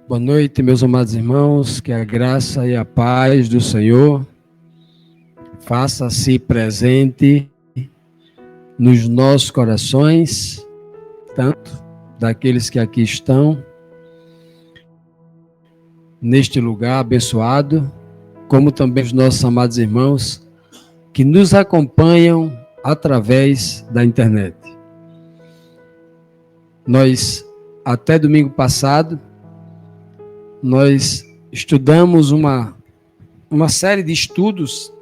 Boa noite, meus amados irmãos, que a graça e a paz do Senhor faça-se presente nos nossos corações, tanto daqueles que aqui estão, neste lugar abençoado, como também os nossos amados irmãos que nos acompanham através da internet. Nós, até domingo passado, nós estudamos uma série de estudos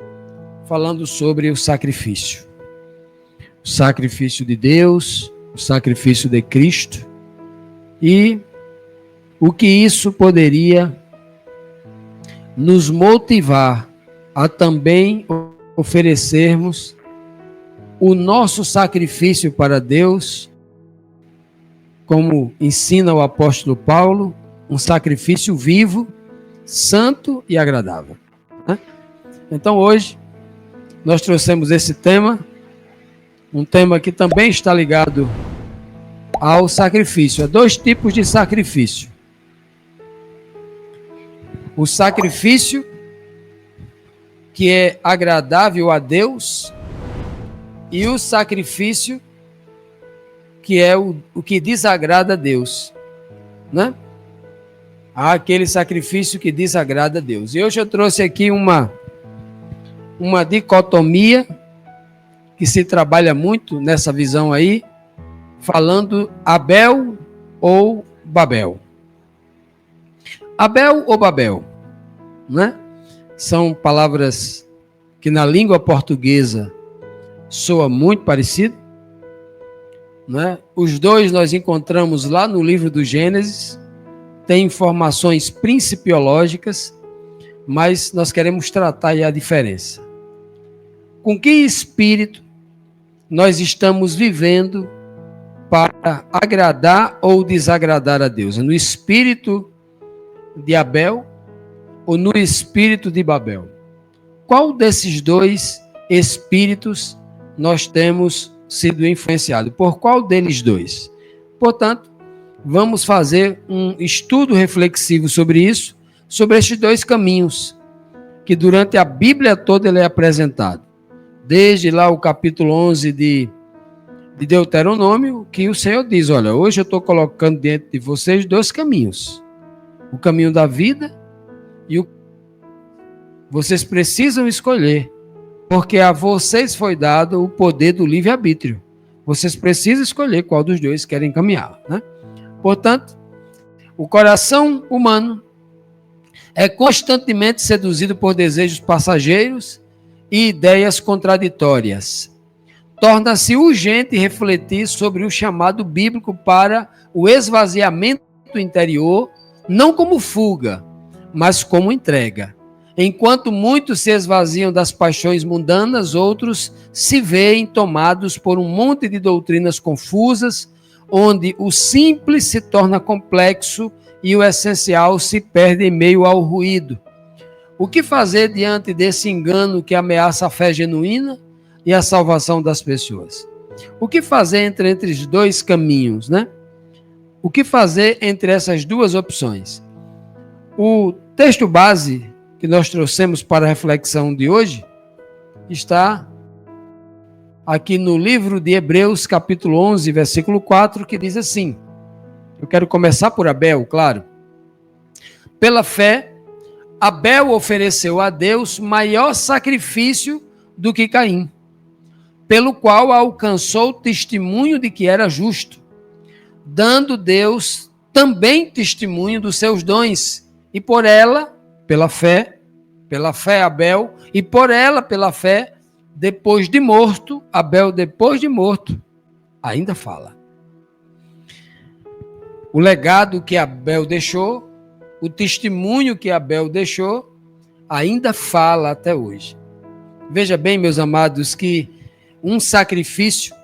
falando sobre o sacrifício. O sacrifício de Deus, o sacrifício de Cristo e o que isso poderia nos motivar a também oferecermos o nosso sacrifício para Deus, como ensina o apóstolo Paulo, um sacrifício vivo, santo e agradável. Então hoje nós trouxemos esse tema, um tema que também está ligado ao sacrifício. Há dois tipos de sacrifício. O sacrifício que é agradável a Deus e o sacrifício que é o que desagrada a Deus, né? Há aquele sacrifício que desagrada a Deus. E hoje eu trouxe aqui uma dicotomia que se trabalha muito nessa visão aí, falando Abel ou Babel. Abel ou Babel, né? São palavras que na língua portuguesa soa muito parecido, né? Os dois nós encontramos lá no livro do Gênesis, tem informações principiológicas, mas nós queremos tratar aí a diferença. Com que espírito nós estamos vivendo para agradar ou desagradar a Deus? É no espírito de Abel ou no espírito de Babel? Qual desses dois espíritos nós temos sido influenciados? Por qual deles dois? Portanto, vamos fazer um estudo reflexivo sobre isso, sobre estes dois caminhos, que durante a Bíblia toda ele é apresentado. Desde lá o capítulo 11 de Deuteronômio, que o Senhor diz, olha, hoje eu estou colocando diante de vocês dois caminhos. O caminho da vida e o... Vocês precisam escolher, porque a vocês foi dado o poder do livre-arbítrio. Vocês precisam escolher qual dos dois querem caminhar, né? Portanto, o coração humano é constantemente seduzido por desejos passageiros e ideias contraditórias. Torna-se urgente refletir sobre o chamado bíblico para o esvaziamento interior, não como fuga, mas como entrega. Enquanto muitos se esvaziam das paixões mundanas, outros se veem tomados por um monte de doutrinas confusas, onde o simples se torna complexo e o essencial se perde em meio ao ruído. O que fazer diante desse engano que ameaça a fé genuína e a salvação das pessoas? O que fazer entre esses dois caminhos, né? O que fazer entre essas duas opções? O texto base que nós trouxemos para a reflexão de hoje está aqui no livro de Hebreus, capítulo 11, versículo 4, que diz assim, eu quero começar por Abel, claro. Pela fé, Abel ofereceu a Deus maior sacrifício do que Caim, pelo qual alcançou testemunho de que era justo, dando Deus também testemunho dos seus dons, e por ela, pela fé Abel, e por ela, pela fé, depois de morto, Abel, depois de morto, ainda fala. O legado que Abel deixou, o testemunho que Abel deixou, ainda fala até hoje. Veja bem, meus amados, que um sacrifício,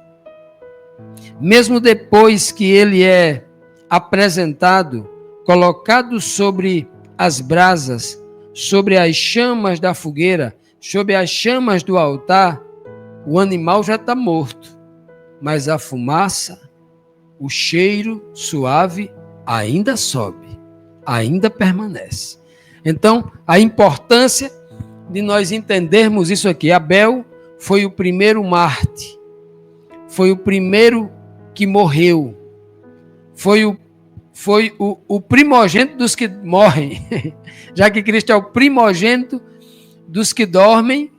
mesmo depois que ele é apresentado, colocado sobre as brasas, sobre as chamas da fogueira, sobre as chamas do altar, o animal já está morto, mas a fumaça, o cheiro suave ainda sobe. ainda permanece. Então, a importância de nós entendermos isso aqui. Abel foi o primeiro Marte, foi o primeiro que morreu, foi o primogênito dos que morrem, já que Cristo é o primogênito dos que dormem,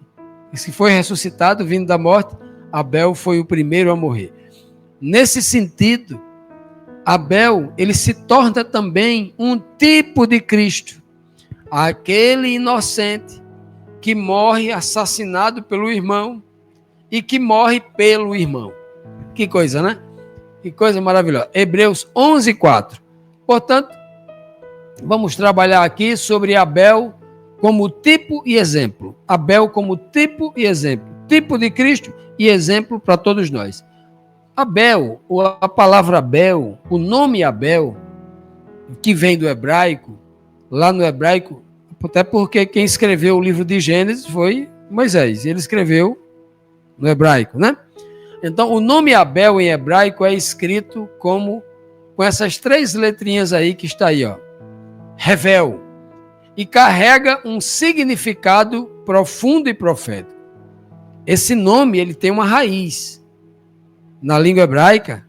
que foi ressuscitado, vindo da morte. Abel foi o primeiro a morrer. Nesse sentido, Abel, ele se torna também um tipo de Cristo, aquele inocente que morre assassinado pelo irmão e que morre pelo irmão. Que coisa, né? Que coisa maravilhosa. Hebreus 11:4. Portanto, vamos trabalhar aqui sobre Abel como tipo e exemplo. Abel como tipo e exemplo. Tipo de Cristo e exemplo para todos nós. Abel, a palavra Abel, o nome Abel, que vem do hebraico, lá no hebraico, até porque quem escreveu o livro de Gênesis foi Moisés. Ele escreveu no hebraico, né? Então, o nome Abel em hebraico é escrito com essas 3 letrinhas aí que está aí, ó. Revel. E carrega um significado profundo e profético. Esse nome, ele tem uma raiz. Na língua hebraica,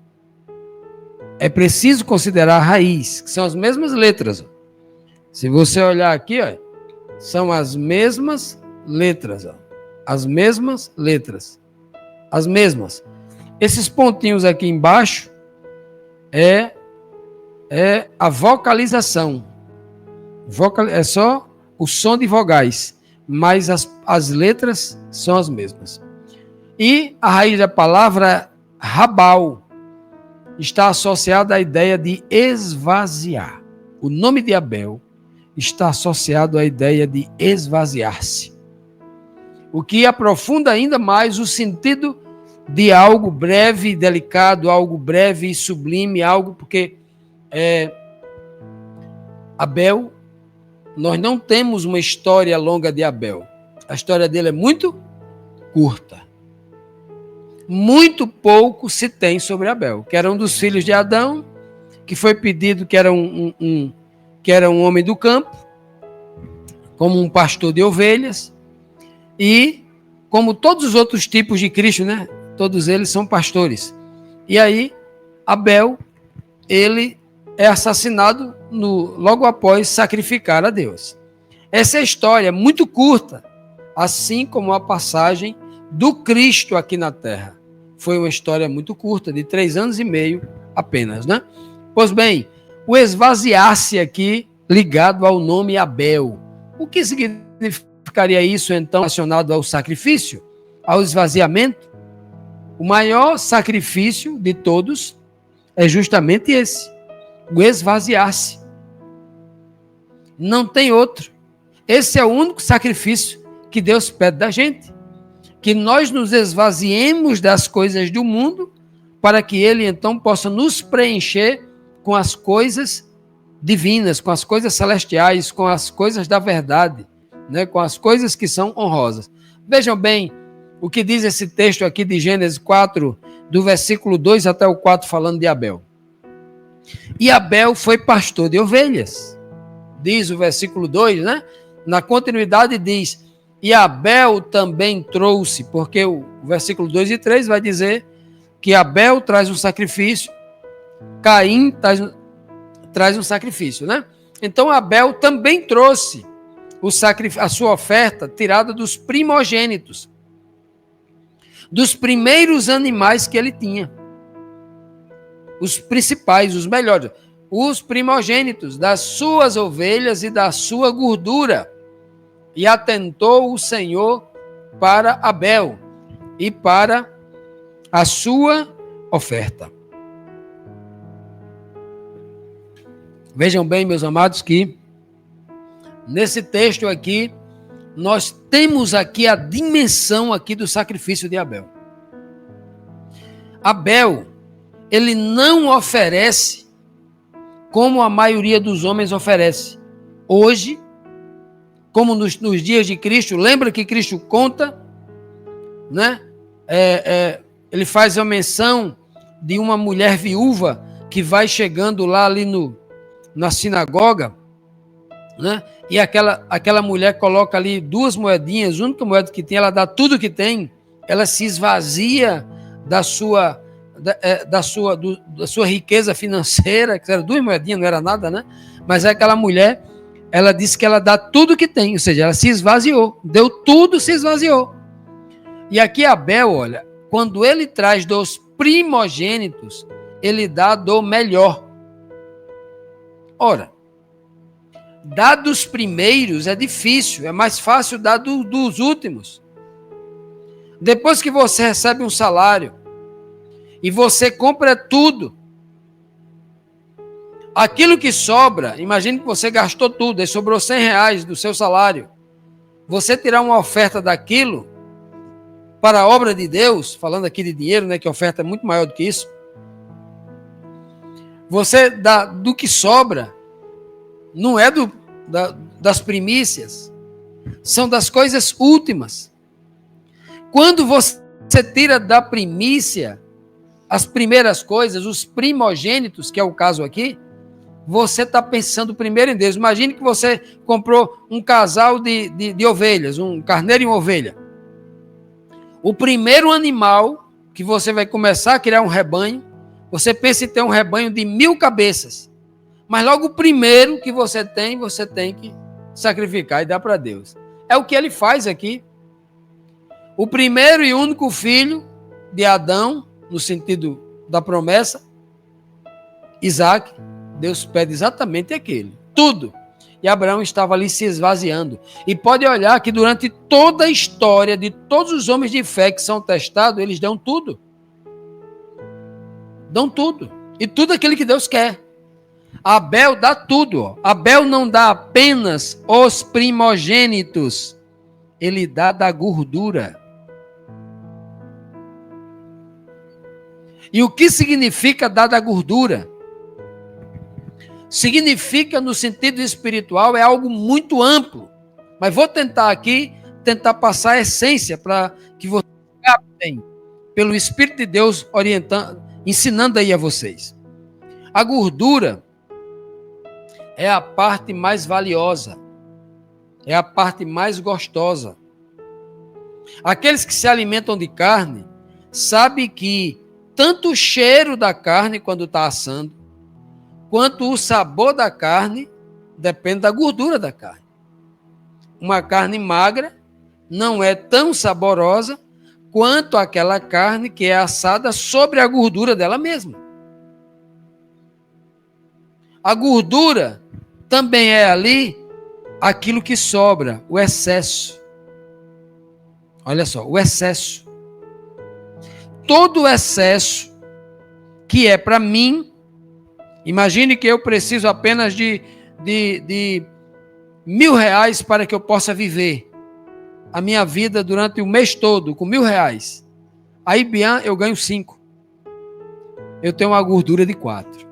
é preciso considerar a raiz, que são as mesmas letras. Se você olhar aqui, ó, são as mesmas letras. Ó. As mesmas letras. As mesmas. Esses pontinhos aqui embaixo é a vocalização. É só o som de vogais, mas as letras são as mesmas. E a raiz da palavra Rabal está associada à ideia de esvaziar. O nome de Abel está associado à ideia de esvaziar-se. O que aprofunda ainda mais o sentido de algo breve e delicado, algo breve e sublime, algo porque Abel, nós não temos uma história longa de Abel. A história dele é muito curta. Muito pouco se tem sobre Abel, que era um dos filhos de Adão, que foi pedido que era um homem do campo, como um pastor de ovelhas, e como todos os outros tipos de Cristo, né? Todos eles são pastores. E aí, Abel, ele é assassinado logo após sacrificar a Deus. Essa é a história, muito curta, assim como a passagem do Cristo aqui na Terra. Foi uma história muito curta, de 3 anos e meio apenas, né? Pois bem, o esvaziar-se aqui ligado ao nome Abel. O que significaria isso, então, relacionado ao sacrifício, ao esvaziamento? O maior sacrifício de todos é justamente esse, o esvaziar-se. Não tem outro. Esse é o único sacrifício que Deus pede da gente. Que nós nos esvaziemos das coisas do mundo para que Ele, então, possa nos preencher com as coisas divinas, com as coisas celestiais, com as coisas da verdade, né? Com as coisas que são honrosas. Vejam bem o que diz esse texto aqui de Gênesis 4, do versículo 2 até o 4, falando de Abel. E Abel foi pastor de ovelhas, diz o versículo 2, né? Na continuidade diz, e Abel também trouxe, porque o versículo 2 e 3 vai dizer que Abel traz um sacrifício, Caim traz um sacrifício, né? Então Abel também trouxe a sua oferta tirada dos primogênitos, dos primeiros animais que ele tinha. Os principais, os melhores, os primogênitos das suas ovelhas e da sua gordura. E atentou o Senhor para Abel e para a sua oferta. Vejam bem, meus amados, que nesse texto aqui, nós temos aqui a dimensão aqui do sacrifício de Abel. Abel, ele não oferece como a maioria dos homens oferece. Hoje, como nos dias de Cristo, lembra que Cristo conta, né? Ele faz a menção de uma mulher viúva que vai chegando lá ali na sinagoga, né? E aquela mulher coloca ali 2 moedinhas, a única moeda que tem, ela dá tudo que tem, ela se esvazia da sua riqueza financeira, que era 2 moedinhas, não era nada, né? Mas aquela mulher, ela disse que ela dá tudo que tem, ou seja, ela se esvaziou, deu tudo, se esvaziou. E aqui Abel, olha, quando ele traz dos primogênitos, ele dá do melhor. Ora, dar dos primeiros é difícil, é mais fácil dar dos últimos. Depois que você recebe um salário e você compra tudo, aquilo que sobra, imagine que você gastou tudo, e sobrou R$100 do seu salário. Você tirar uma oferta daquilo para a obra de Deus, falando aqui de dinheiro, né, que a oferta é muito maior do que isso. Você dá do que sobra, não é das primícias, são das coisas últimas. Quando você tira da primícia as primeiras coisas, os primogênitos, que é o caso aqui, você está pensando primeiro em Deus. Imagine que você comprou um casal de ovelhas, um carneiro e uma ovelha. O primeiro animal que você vai começar a criar um rebanho, você pensa em ter um rebanho de 1000 cabeças. Mas logo o primeiro que você tem que sacrificar e dar para Deus. É o que ele faz aqui. O primeiro e único filho de Adão, no sentido da promessa, Isaac, Deus pede exatamente aquele, tudo. E Abraão estava ali se esvaziando. E pode olhar que durante toda a história de todos os homens de fé que são testados, eles dão tudo. Dão tudo. E tudo aquilo que Deus quer. Abel dá tudo. Ó. Abel não dá apenas os primogênitos. Ele dá da gordura. E o que significa dar da gordura? Significa, no sentido espiritual, é algo muito amplo. Mas vou tentar aqui, passar a essência para que vocês captem, pelo Espírito de Deus, orientando, ensinando aí a vocês. A gordura é a parte mais valiosa, é a parte mais gostosa. Aqueles que se alimentam de carne sabem que tanto o cheiro da carne quando está assando, quanto o sabor da carne depende da gordura da carne. Uma carne magra não é tão saborosa quanto aquela carne que é assada sobre a gordura dela mesma. A gordura também é ali aquilo que sobra, o excesso. Olha só, o excesso. Todo o excesso que é para mim, imagine que eu preciso apenas de R$1.000 para que eu possa viver a minha vida durante o mês todo com R$1.000. Aí, Bian, eu ganho 5. Eu tenho uma gordura de 4.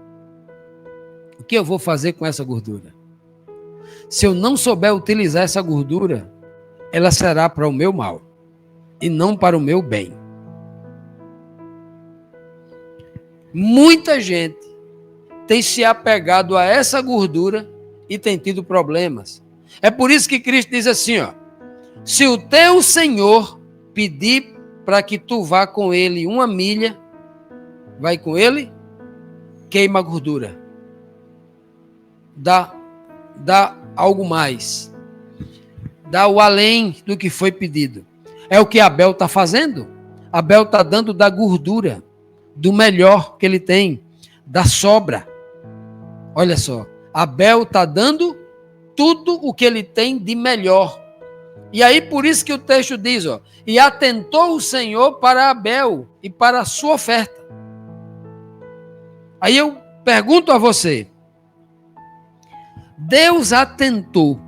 O que eu vou fazer com essa gordura? Se eu não souber utilizar essa gordura, ela será para o meu mal e não para o meu bem. Muita gente tem se apegado a essa gordura e tem tido problemas. É por isso que Cristo diz assim, ó: se o teu Senhor pedir para que tu vá com ele 1 milha, vai com ele, queima a gordura. Dá algo mais. Dá o além do que foi pedido. É o que Abel está fazendo. Abel está dando da gordura, do melhor que ele tem, da sobra. Olha só, Abel está dando tudo o que ele tem de melhor. E aí por isso que o texto diz, ó, e atentou o Senhor para Abel e para a sua oferta. Aí eu pergunto a você, Deus atentou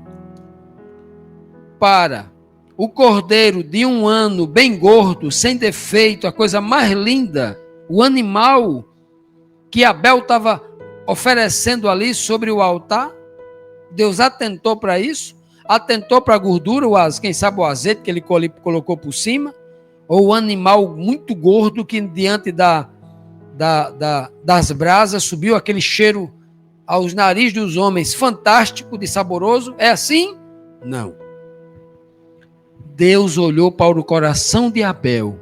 para o cordeiro de 1 ano, bem gordo, sem defeito, a coisa mais linda, o animal que Abel estava oferecendo ali sobre o altar? Deus atentou para isso? Atentou para a gordura, quem sabe o azeite que ele colocou por cima? Ou o animal muito gordo que diante das brasas subiu aquele cheiro aos narizes dos homens fantástico, de saboroso? É assim? Não. Deus olhou para o coração de Abel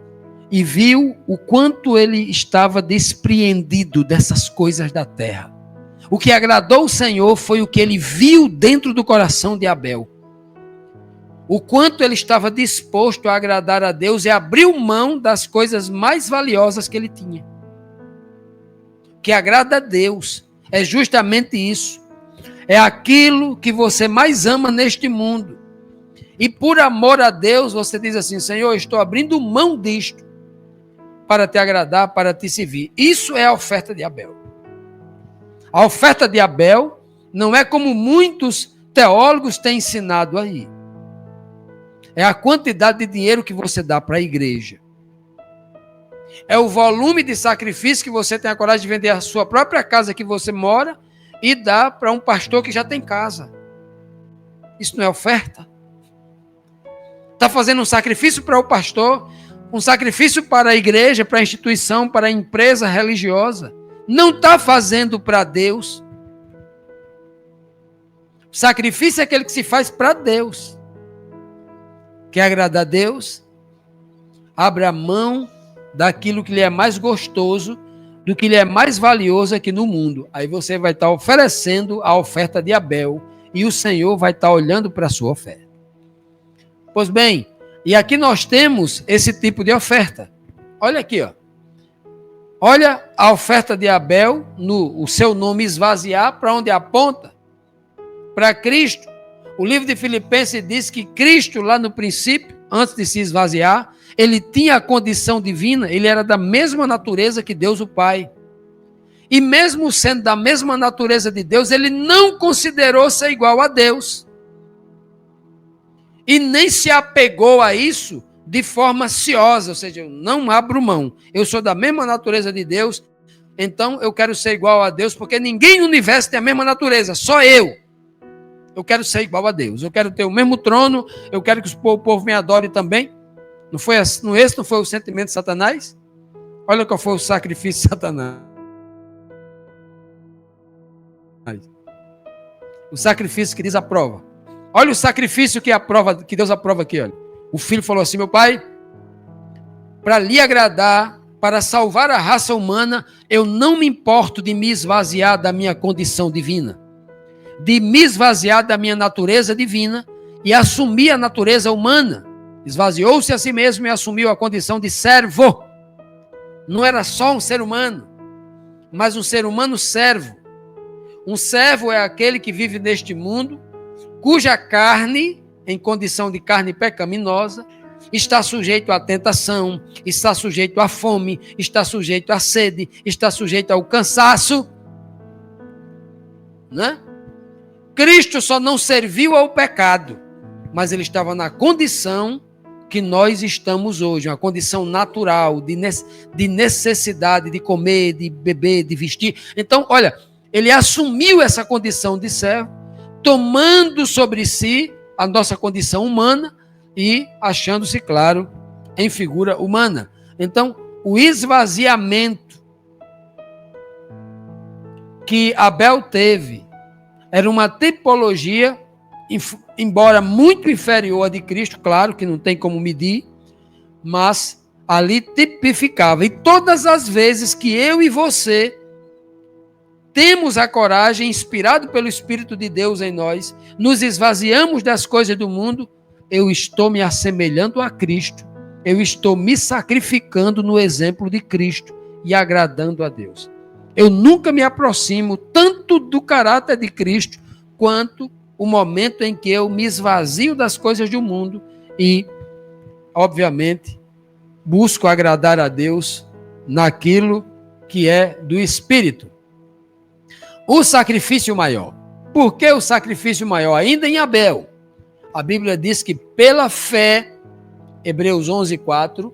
e viu o quanto ele estava despreendido dessas coisas da terra. O que agradou o Senhor foi o que ele viu dentro do coração de Abel. O quanto ele estava disposto a agradar a Deus e abriu mão das coisas mais valiosas que ele tinha. O que agrada a Deus é justamente isso. É aquilo que você mais ama neste mundo. E por amor a Deus, você diz assim: Senhor, eu estou abrindo mão disto para te agradar, para te servir. Isso é a oferta de Abel. A oferta de Abel não é como muitos teólogos têm ensinado aí. É a quantidade de dinheiro que você dá para a igreja. É o volume de sacrifício que você tem a coragem de vender a sua própria casa que você mora e dar para um pastor que já tem casa. Isso não é oferta? Está fazendo um sacrifício para o pastor, um sacrifício para a igreja, para a instituição, para a empresa religiosa. Não está fazendo para Deus. O sacrifício é aquele que se faz para Deus. Quer agradar a Deus? Abra mão daquilo que lhe é mais gostoso, do que lhe é mais valioso aqui no mundo. Aí você vai estar oferecendo a oferta de Abel e o Senhor vai estar olhando para a sua oferta. Pois bem, e aqui nós temos esse tipo de oferta. Olha aqui, ó. Olha a oferta de Abel, o seu nome esvaziar, para onde aponta? Para Cristo. O livro de Filipenses diz que Cristo, lá no princípio, antes de se esvaziar, ele tinha a condição divina, ele era da mesma natureza que Deus o Pai. E mesmo sendo da mesma natureza de Deus, ele não considerou ser igual a Deus. E nem se apegou a isso de forma ciosa, ou seja, eu não abro mão. Eu sou da mesma natureza de Deus, então eu quero ser igual a Deus, porque ninguém no universo tem a mesma natureza, só eu. Eu quero ser igual a Deus, eu quero ter o mesmo trono, eu quero que o povo me adore também. Não foi esse não foi o sentimento de Satanás? Olha qual foi o sacrifício de Satanás. O sacrifício que Deus aprova. Olha o sacrifício que Deus aprova aqui. Olha. O filho falou assim: meu pai, para lhe agradar, para salvar a raça humana, eu não me importo de me esvaziar da minha condição divina, de me esvaziar da minha natureza divina e assumir a natureza humana. Esvaziou-se a si mesmo e assumiu a condição de servo. Não era só um ser humano, mas um ser humano servo. Um servo é aquele que vive neste mundo, cuja carne, em condição de carne pecaminosa, está sujeito à tentação, está sujeito à fome, está sujeito à sede, está sujeito ao cansaço. Né? Cristo só não serviu ao pecado, mas ele estava na condição que nós estamos hoje, uma condição natural, de necessidade de comer, de beber, de vestir. Então, olha, ele assumiu essa condição de servo, tomando sobre si a nossa condição humana e achando-se, claro, em figura humana. Então, o esvaziamento que Abel teve era uma tipologia, embora muito inferior à de Cristo, claro que não tem como medir, mas ali tipificava. E todas as vezes que eu e você temos a coragem, inspirado pelo Espírito de Deus em nós, nos esvaziamos das coisas do mundo, eu estou me assemelhando a Cristo, eu estou me sacrificando no exemplo de Cristo e agradando a Deus. Eu nunca me aproximo tanto do caráter de Cristo quanto o momento em que eu me esvazio das coisas do mundo e, obviamente, busco agradar a Deus naquilo que é do Espírito. O sacrifício maior. Por que o sacrifício maior? Ainda em Abel. A Bíblia diz que pela fé, Hebreus 11:4,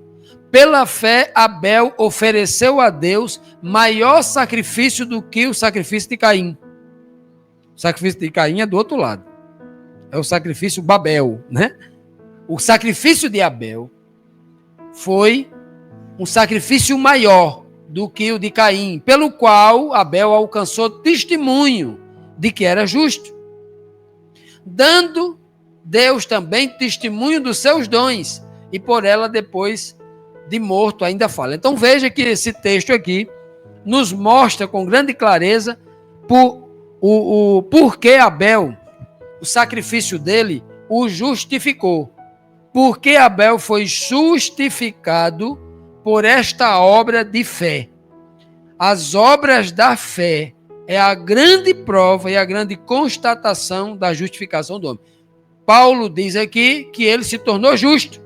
pela fé Abel ofereceu a Deus maior sacrifício do que o sacrifício de Caim. O sacrifício de Caim é do outro lado. É o sacrifício Babel, né? O sacrifício de Abel foi um sacrifício maior. do que o de Caim, pelo qual Abel alcançou testemunho de que era justo, dando Deus também testemunho dos seus dons, e por ela depois de morto ainda fala. Então veja que esse texto aqui nos mostra com grande clareza o porquê Abel, o sacrifício dele, o justificou. Porque Abel foi justificado por esta obra de fé. As obras da fé é a grande prova e a grande constatação da justificação do homem. Paulo diz aqui que ele se tornou justo,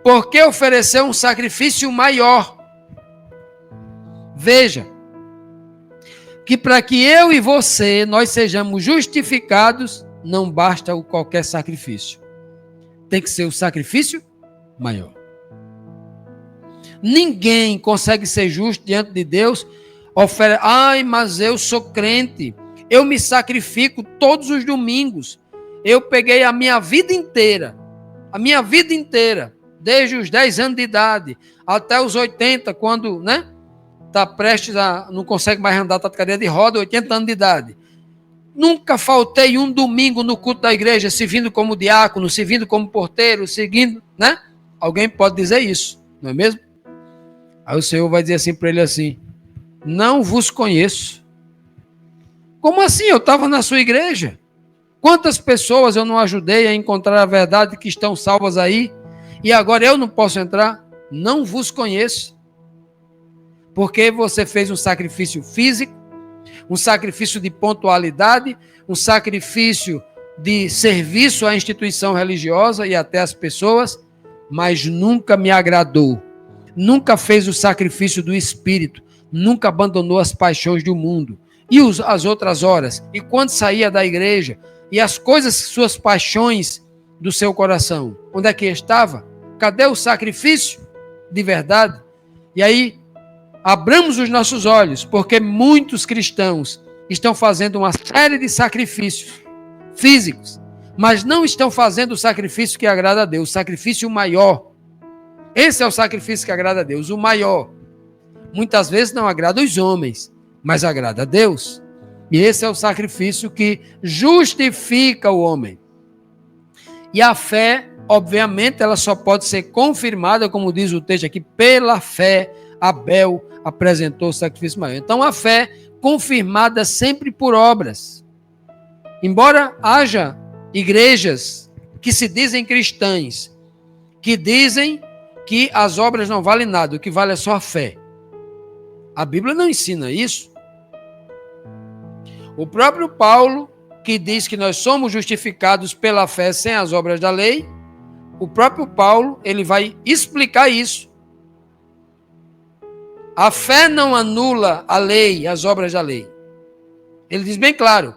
porque ofereceu um sacrifício maior. Veja, que para que eu e você, nós sejamos justificados, não basta qualquer sacrifício. Tem que ser o sacrifício maior. Ninguém consegue ser justo diante de Deus. Mas eu sou crente, eu me sacrifico todos os domingos. Eu peguei a minha vida inteira, desde os 10 anos de idade até os 80, quando, está prestes a, não consegue mais andar, está de cadeira de roda, 80 anos de idade. Nunca faltei um domingo no culto da igreja, servindo como diácono, servindo como porteiro, seguindo, Alguém pode dizer isso, não é mesmo? Aí o Senhor vai dizer assim para ele assim: não vos conheço. Como assim? Eu estava na sua igreja. Quantas pessoas eu não ajudei a encontrar a verdade que estão salvas aí, e agora eu não posso entrar? Não vos conheço. Porque você fez um sacrifício físico, um sacrifício de pontualidade, um sacrifício de serviço à instituição religiosa e até às pessoas, mas nunca me agradou. Nunca fez o sacrifício do Espírito, nunca abandonou as paixões do mundo e as outras horas. E quando saía da igreja, e as coisas, suas paixões do seu coração, onde é que estava? Cadê o sacrifício de verdade? E aí, abramos os nossos olhos, porque muitos cristãos estão fazendo uma série de sacrifícios físicos, mas não estão fazendo o sacrifício que agrada a Deus, o sacrifício maior. Esse é o sacrifício que agrada a Deus, o maior. Muitas vezes não agrada os homens, mas agrada a Deus. E esse é o sacrifício que justifica o homem. E a fé, obviamente, ela só pode ser confirmada, como diz o texto aqui, pela fé. Abel apresentou o sacrifício maior. Então a fé confirmada sempre por obras. Embora haja igrejas que se dizem cristãs, que dizem que as obras não valem nada, o que vale é só a fé. A Bíblia não ensina isso. O próprio Paulo, que diz que nós somos justificados pela fé sem as obras da lei, o próprio Paulo, ele vai explicar isso. A fé não anula a lei, as obras da lei. Ele diz bem claro: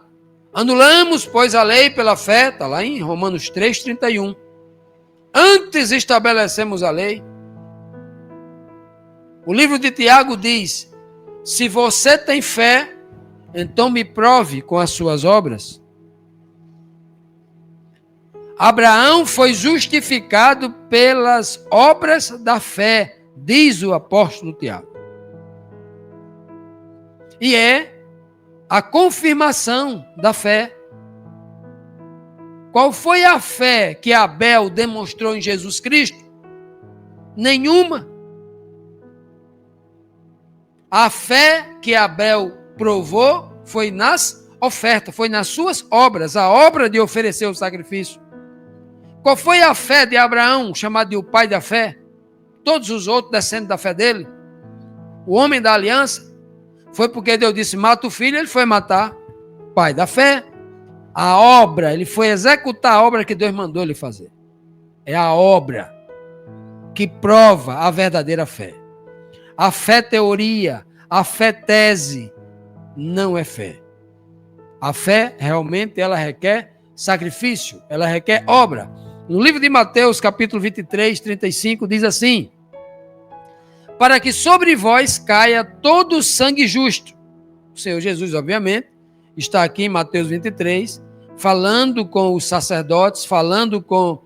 anulamos, pois, a lei pela fé, está lá em Romanos 3:31. Antes estabelecemos a lei. O livro de Tiago diz: se você tem fé, então me prove com as suas obras. Abraão foi justificado pelas obras da fé, diz o apóstolo Tiago. E é a confirmação da fé. Qual foi a fé que Abel demonstrou em Jesus Cristo? Nenhuma. A fé que Abel provou foi nas ofertas, foi nas suas obras, a obra de oferecer o sacrifício. Qual foi a fé de Abraão, chamado de o pai da fé? Todos os outros descendem da fé dele. O homem da aliança, foi porque Deus disse: mata o filho, ele foi matar. Pai da fé. A obra, ele foi executar a obra que Deus mandou ele fazer. É a obra que prova a verdadeira fé. A fé teoria, a fé tese, não é fé. A fé, realmente, ela requer sacrifício, ela requer obra. No livro de Mateus, capítulo 23, 35, diz assim: para que sobre vós caia todo o sangue justo. O Senhor Jesus, obviamente, está aqui em Mateus 23, falando com os sacerdotes, falando com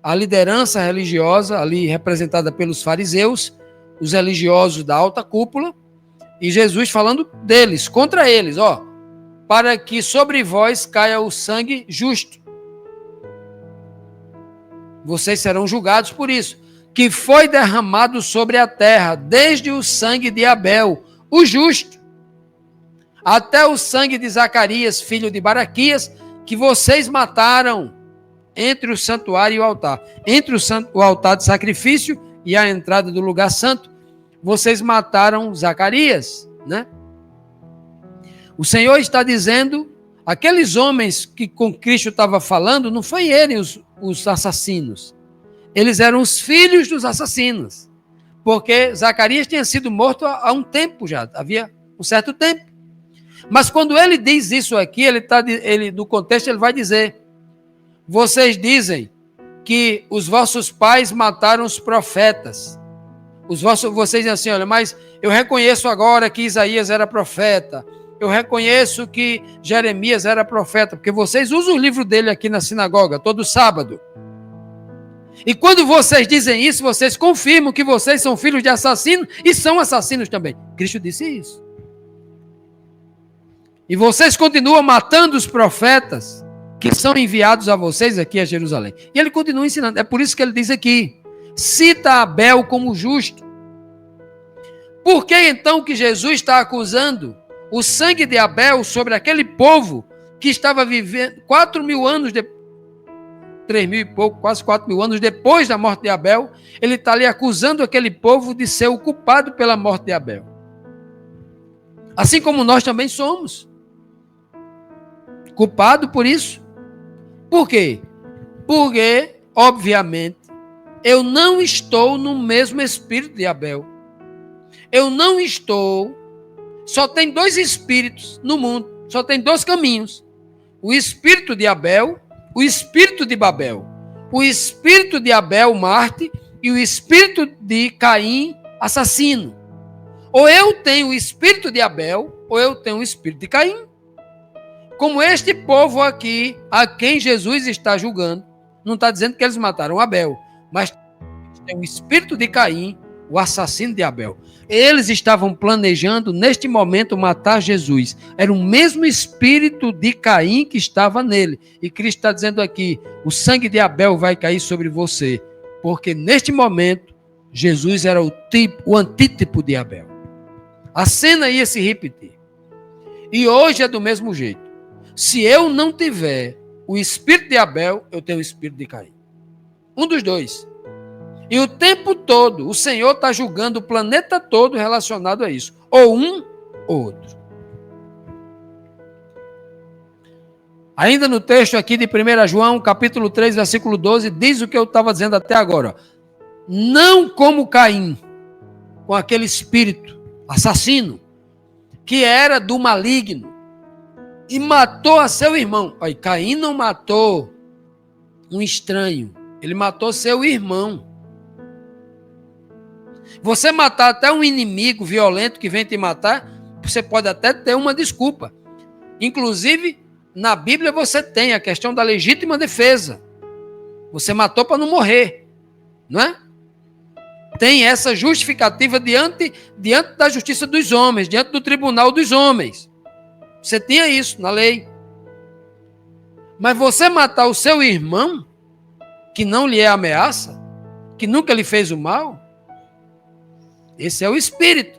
a liderança religiosa, ali representada pelos fariseus, os religiosos da alta cúpula, e Jesus falando deles, contra eles, para que sobre vós caia o sangue justo. Vocês serão julgados por isso, que foi derramado sobre a terra, desde o sangue de Abel, o justo, até o sangue de Zacarias, filho de Baraquias, que vocês mataram entre o santuário e o altar. Entre o altar de sacrifício e a entrada do lugar santo, vocês mataram Zacarias, né? O Senhor está dizendo, aqueles homens que com Cristo estava falando, não foi eles os assassinos. Eles eram os filhos dos assassinos. Porque Zacarias tinha sido morto há um tempo já, havia um certo tempo. Mas quando ele diz isso aqui, no contexto ele vai dizer, vocês dizem que os vossos pais mataram os profetas. Vocês dizem assim, olha, mas eu reconheço agora que Isaías era profeta. Eu reconheço que Jeremias era profeta, porque vocês usam o livro dele aqui na sinagoga, todo sábado. E quando vocês dizem isso, vocês confirmam que vocês são filhos de assassinos e são assassinos também. Cristo disse isso. E vocês continuam matando os profetas que são enviados a vocês aqui a Jerusalém. E ele continua ensinando. É por isso que ele diz aqui, cita Abel como justo. Por que então que Jesus está acusando o sangue de Abel sobre aquele povo que estava vivendo 4.000 anos, 3.000 e pouco, quase 4.000 anos depois da morte de Abel, ele está ali acusando aquele povo de ser o culpado pela morte de Abel. Assim como nós também somos culpados por isso. Por quê? Porque, obviamente, eu não estou no mesmo espírito de Abel. Eu não estou. Só tem 2 espíritos no mundo, só tem 2 caminhos. O espírito de Abel, o espírito de Babel. O espírito de Abel, Marte, e o espírito de Caim, assassino. Ou eu tenho o espírito de Abel, ou eu tenho o espírito de Caim. Como este povo aqui, a quem Jesus está julgando, não está dizendo que eles mataram Abel, mas tem o espírito de Caim, o assassino de Abel. Eles estavam planejando, neste momento, matar Jesus. Era o mesmo espírito de Caim que estava nele. E Cristo está dizendo aqui, o sangue de Abel vai cair sobre você. Porque, neste momento, Jesus era o antítipo de Abel. A cena ia se repetir. E hoje é do mesmo jeito. Se eu não tiver o espírito de Abel, eu tenho o espírito de Caim. Um dos 2. E o tempo todo, o Senhor está julgando o planeta todo relacionado a isso. Ou um, ou outro. Ainda no texto aqui de 1 João, capítulo 3, versículo 12, diz o que eu estava dizendo até agora. Não como Caim, com aquele espírito assassino, que era do maligno, e matou a seu irmão. Aí, Caim não matou um estranho, ele matou seu irmão. Você matar até um inimigo violento que vem te matar, você pode até ter uma desculpa. Inclusive, na Bíblia você tem a questão da legítima defesa. Você matou para não morrer, não é? Tem essa justificativa diante da justiça dos homens, diante do tribunal dos homens. Você tinha isso na lei. Mas você matar o seu irmão, que não lhe é ameaça, que nunca lhe fez o mal, esse é o espírito.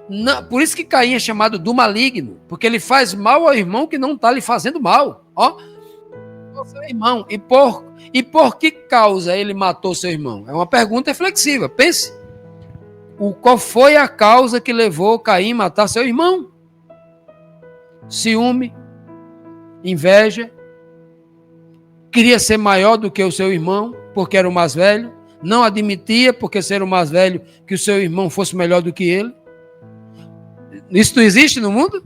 Não, por isso que Caim é chamado do maligno, porque ele faz mal ao irmão que não está lhe fazendo mal. O seu irmão. E por que causa ele matou seu irmão? É uma pergunta reflexiva. Pense. Qual foi a causa que levou Caim a matar seu irmão? Ciúme, inveja, queria ser maior do que o seu irmão, porque era o mais velho, não admitia, porque ser o mais velho, que o seu irmão fosse melhor do que ele. Isso não existe no mundo?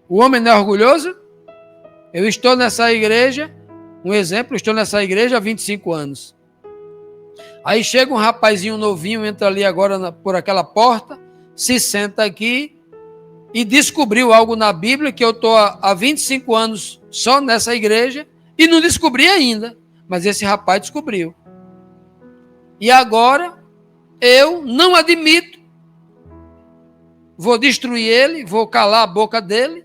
O homem não é orgulhoso? Eu estou nessa igreja, um exemplo, estou nessa igreja há 25 anos. Aí chega um rapazinho novinho, entra ali agora por aquela porta, se senta aqui e descobriu algo na Bíblia que eu estou há 25 anos só nessa igreja e não descobri ainda, mas esse rapaz descobriu. E agora eu não admito, vou destruir ele, vou calar a boca dele,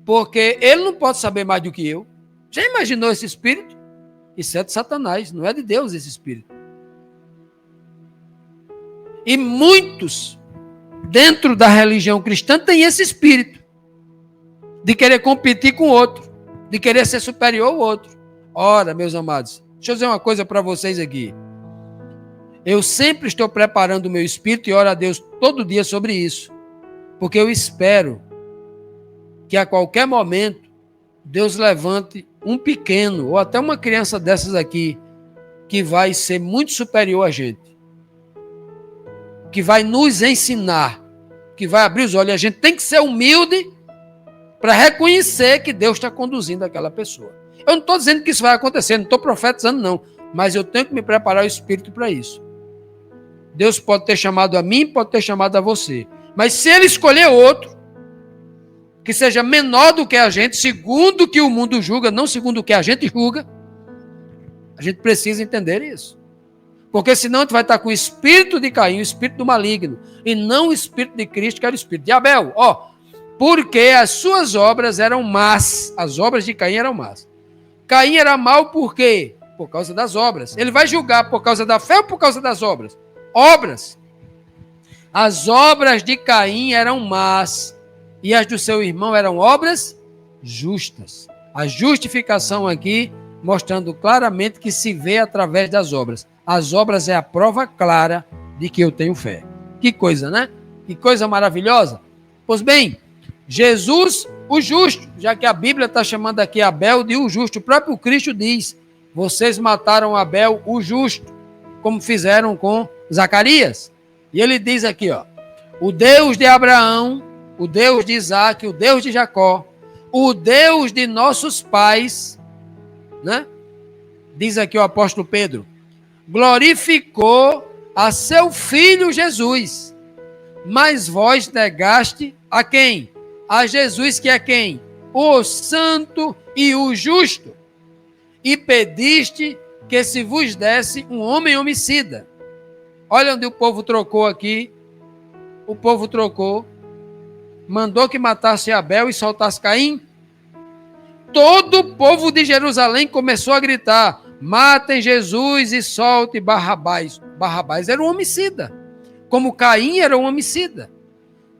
porque ele não pode saber mais do que eu. Já imaginou esse espírito? Isso é de Satanás, não é de Deus esse espírito. E muitos dentro da religião cristã têm esse espírito de querer competir com o outro, de querer ser superior ao outro. Ora, meus amados, deixa eu dizer uma coisa para vocês aqui. Eu sempre estou preparando o meu espírito e oro a Deus todo dia sobre isso, porque eu espero que a qualquer momento Deus levante um pequeno ou até uma criança dessas aqui que vai ser muito superior a gente, que vai nos ensinar, que vai abrir os olhos. A gente tem que ser humilde para reconhecer que Deus está conduzindo aquela pessoa. Eu não estou dizendo que isso vai acontecer, não estou profetizando não, mas eu tenho que me preparar o espírito para isso. Deus pode ter chamado a mim, pode ter chamado a você, mas se Ele escolher outro, que seja menor do que a gente, segundo o que o mundo julga, não segundo o que a gente julga, a gente precisa entender isso. Porque senão a gente vai estar com o espírito de Caim, o espírito do maligno, e não o espírito de Cristo, que era o espírito de Abel. Porque as suas obras eram más, as obras de Caim eram más. Caim era mau por quê? Por causa das obras. Ele vai julgar por causa da fé ou por causa das obras? Obras. As obras de Caim eram más, e as do seu irmão eram obras justas. A justificação aqui, mostrando claramente que se vê através das obras. As obras é a prova clara de que eu tenho fé. Que coisa, né? Que coisa maravilhosa. Pois bem, Jesus, o justo, já que a Bíblia está chamando aqui Abel de o justo, o próprio Cristo diz, vocês mataram Abel, o justo, como fizeram com Zacarias. E ele diz aqui, o Deus de Abraão, o Deus de Isaac, o Deus de Jacó, o Deus de nossos pais, né? Diz aqui o apóstolo Pedro, glorificou a seu filho Jesus, mas vós negaste a quem? A Jesus, que é quem? O santo e o justo, e pediste que se vos desse um homem homicida. Olha onde o povo trocou aqui, o povo trocou, mandou que matasse Abel e soltasse Caim. Todo o povo de Jerusalém começou a gritar, matem Jesus e solte Barrabás. Barrabás era um homicida, como Caim era um homicida.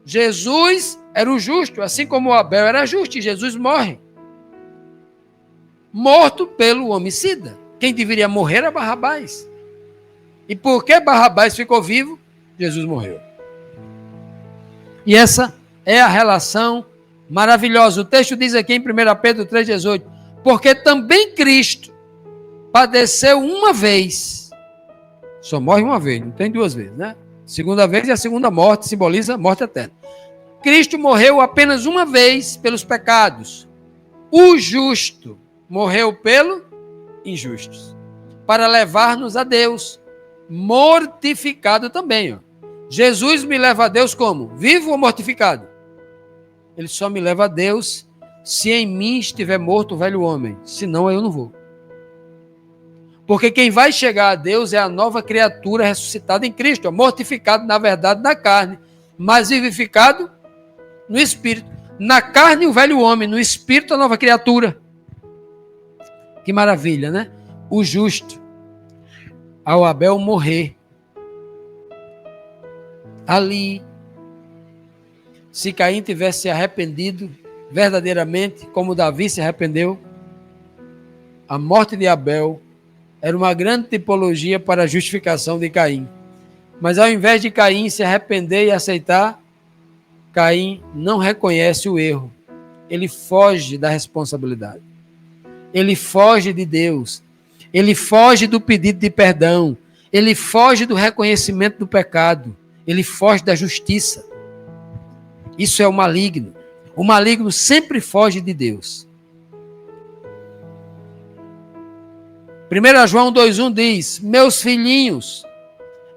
Jesus era o justo, assim como Abel era justo, e Jesus morre. Morto pelo homicida. Quem deveria morrer era Barrabás. E porque Barrabás ficou vivo, Jesus morreu. E essa é a relação maravilhosa. O texto diz aqui em 1 Pedro 3,18, porque também Cristo padeceu uma vez. Só morre uma vez, não tem duas vezes, né? Segunda vez, e a segunda morte simboliza a morte eterna. Cristo morreu apenas uma vez pelos pecados. O justo morreu pelo injustos, para levar-nos a Deus, mortificado também. Jesus me leva a Deus como? Vivo ou mortificado? Ele só me leva a Deus se em mim estiver morto o velho homem, senão eu não vou. Porque quem vai chegar a Deus é a nova criatura ressuscitada em Cristo, mortificado na verdade na carne, mas vivificado no Espírito. Na carne o velho homem, no Espírito a nova criatura. Que maravilha, né? O justo, ao Abel morrer, ali, se Caim tivesse se arrependido verdadeiramente, como Davi se arrependeu, a morte de Abel era uma grande tipologia para a justificação de Caim. Mas ao invés de Caim se arrepender e aceitar, Caim não reconhece o erro. Ele foge da responsabilidade. Ele foge de Deus. Ele foge do pedido de perdão. Ele foge do reconhecimento do pecado. Ele foge da justiça. Isso é o maligno. O maligno sempre foge de Deus. 1 João 2,1 diz, meus filhinhos,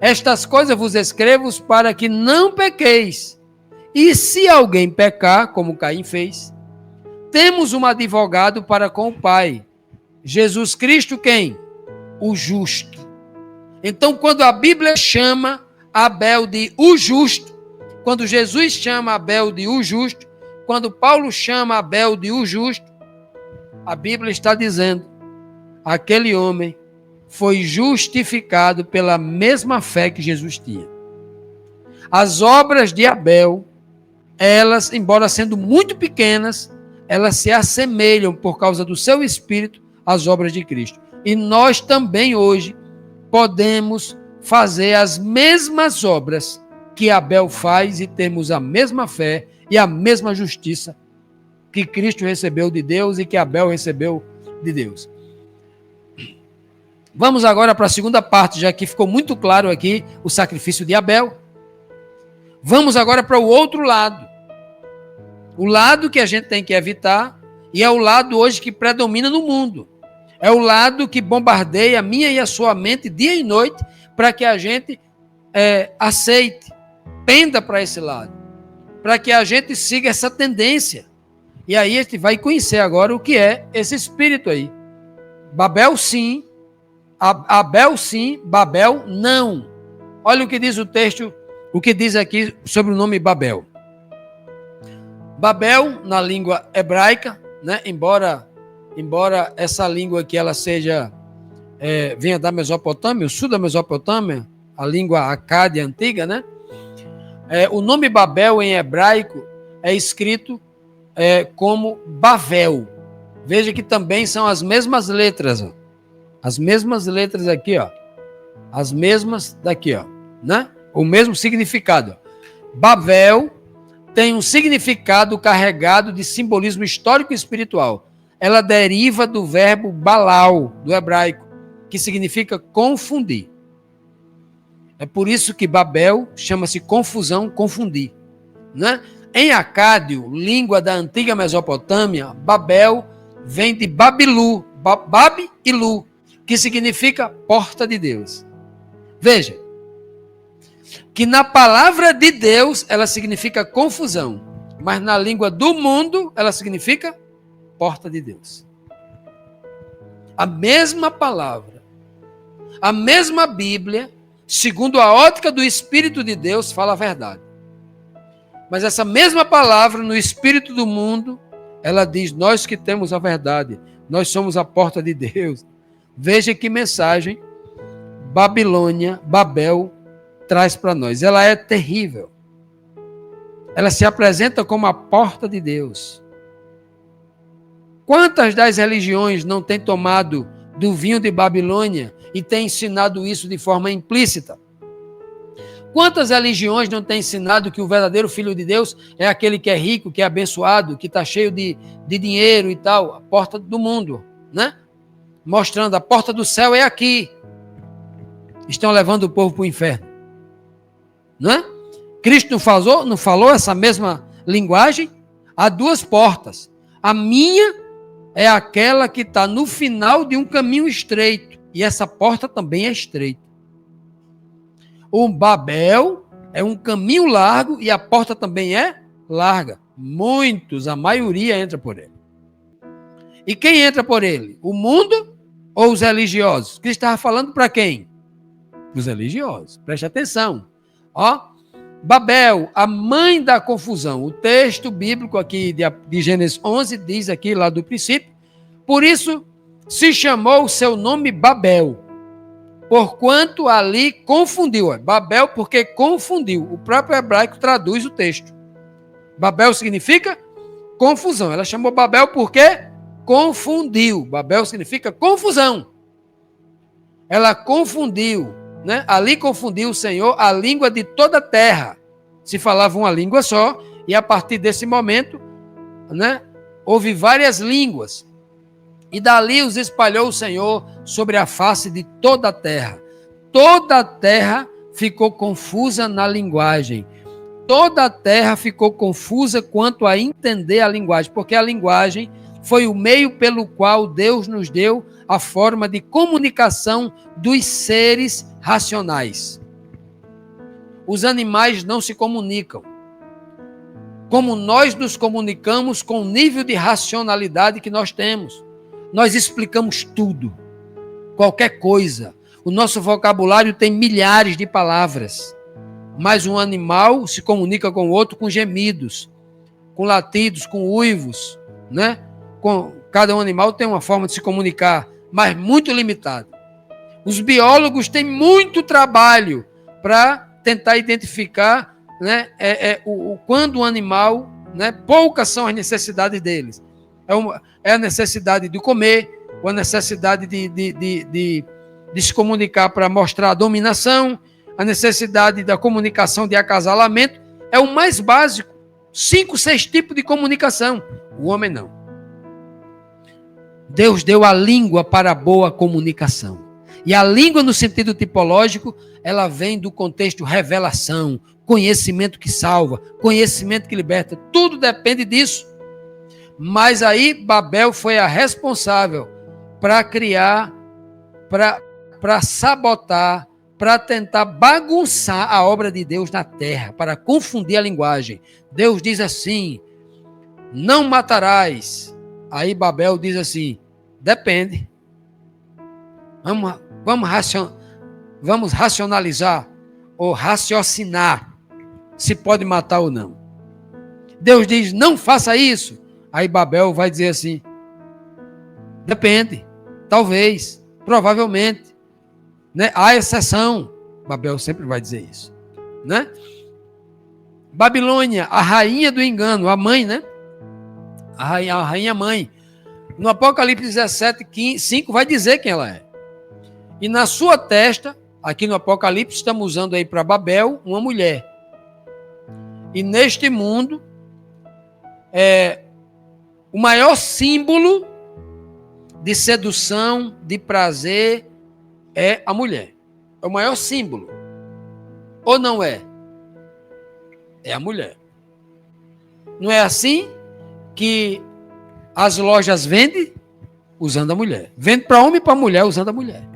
estas coisas vos escrevo para que não pequeis. E se alguém pecar, como Caim fez, temos um advogado para com o Pai. Jesus Cristo quem? O justo. Então, quando a Bíblia chama Abel de o justo, quando Jesus chama Abel de o justo, quando Paulo chama Abel de o justo, a Bíblia está dizendo, aquele homem foi justificado pela mesma fé que Jesus tinha. As obras de Abel, elas, embora sendo muito pequenas, elas se assemelham por causa do seu espírito às obras de Cristo. E nós também hoje podemos fazer as mesmas obras que Abel faz e temos a mesma fé e a mesma justiça que Cristo recebeu de Deus e que Abel recebeu de Deus. Vamos agora para a segunda parte, já que ficou muito claro aqui o sacrifício de Abel. Vamos agora para o outro lado. O lado que a gente tem que evitar, e é o lado hoje que predomina no mundo. É o lado que bombardeia a minha e a sua mente dia e noite para que a gente aceite, penda para esse lado, para que a gente siga essa tendência. E aí a gente vai conhecer agora o que é esse espírito aí. Babel sim, Abel sim, Babel não. Olha o que diz o texto, o que diz aqui sobre o nome Babel. Babel, na língua hebraica, né, embora essa língua aqui ela seja, venha da Mesopotâmia, o sul da Mesopotâmia, a língua acádia antiga, né? O nome Babel em hebraico é escrito como Bavel. Veja que também são as mesmas letras, ó. As mesmas letras aqui, ó. As mesmas daqui, ó, né? O mesmo significado. Babel tem um significado carregado de simbolismo histórico e espiritual. Ela deriva do verbo balal, do hebraico, que significa confundir. É por isso que Babel chama-se confusão, confundir, né? Em acádio, língua da antiga Mesopotâmia, Babel vem de Babilu, Bab e Lu, que significa porta de Deus. Veja, que na palavra de Deus ela significa confusão, mas na língua do mundo ela significa porta de Deus. A mesma palavra, a mesma Bíblia, segundo a ótica do Espírito de Deus, fala a verdade. Mas essa mesma palavra no Espírito do mundo, ela diz, nós que temos a verdade, nós somos a porta de Deus. Veja que mensagem Babilônia, Babel, traz para nós. Ela é terrível. Ela se apresenta como a porta de Deus. Quantas das religiões não têm tomado do vinho de Babilônia e têm ensinado isso de forma implícita? Quantas religiões não têm ensinado que o verdadeiro Filho de Deus é aquele que é rico, que é abençoado, que está cheio de dinheiro e tal? A porta do mundo, né? Mostrando a porta do céu é aqui. Estão levando o povo para o inferno. Não é? Cristo não falou essa mesma linguagem? Há duas portas. A minha é aquela que está no final de um caminho estreito. E essa porta também é estreita. O Babel é um caminho largo e a porta também é larga. Muitos, a maioria entra por ele. E quem entra por ele? O mundo ou os religiosos? Cristo estava falando para quem? Os religiosos. Preste atenção. Ó, Babel, a mãe da confusão. O texto bíblico aqui de Gênesis 11 diz aqui lá do princípio, por isso se chamou o seu nome Babel, porquanto ali confundiu. Babel porque confundiu. O próprio hebraico traduz o texto. Babel significa confusão. Ela chamou Babel porque confundiu. Babel significa confusão. Ela confundiu. Né? Ali confundiu o Senhor a língua de toda a terra. Se falava uma língua só, e a partir desse momento, né, houve várias línguas. E dali os espalhou o Senhor sobre a face de toda a terra. Toda a terra ficou confusa na linguagem. Toda a terra ficou confusa quanto a entender a linguagem, porque a linguagem foi o meio pelo qual Deus nos deu a forma de comunicação dos seres racionais. Os animais não se comunicam. Como nós nos comunicamos com o nível de racionalidade que nós temos. Nós explicamos tudo, qualquer coisa. O nosso vocabulário tem milhares de palavras. mas um animal se comunica com o outro com gemidos, com latidos, com uivos, né? Cada um animal tem uma forma de se comunicar, mas muito limitada. Os biólogos têm muito trabalho para tentar identificar, né, quando um animal, né, poucas são as necessidades deles. É a necessidade de comer, ou a necessidade de se comunicar para mostrar a dominação, a necessidade da comunicação de acasalamento. É o mais básico. 5, 6 tipos de comunicação. O homem não. Deus deu a língua para a boa comunicação. E a língua, no sentido tipológico, ela vem do contexto revelação, conhecimento que salva, conhecimento que liberta. Tudo depende disso. Mas aí Babel foi a responsável para criar, para sabotar, para tentar bagunçar a obra de Deus na terra, para confundir a linguagem. Deus diz assim: não matarás. Aí Babel diz assim: depende. Vamos racionalizar ou raciocinar se pode matar ou não. Deus diz: não faça isso. Aí Babel vai dizer assim: depende, talvez, provavelmente, né? Há exceção. Babel sempre vai dizer isso, né? Babilônia, a rainha do engano, a mãe, né? A rainha mãe. No Apocalipse 17, 5 vai dizer quem ela é. E na sua testa, aqui no Apocalipse, estamos usando aí para Babel, uma mulher. E neste mundo, o maior símbolo de sedução, de prazer, é a mulher. É o maior símbolo. Ou não é? É a mulher. Não é assim que as lojas vendem? Usando a mulher. Vende para homem e para mulher, usando a mulher.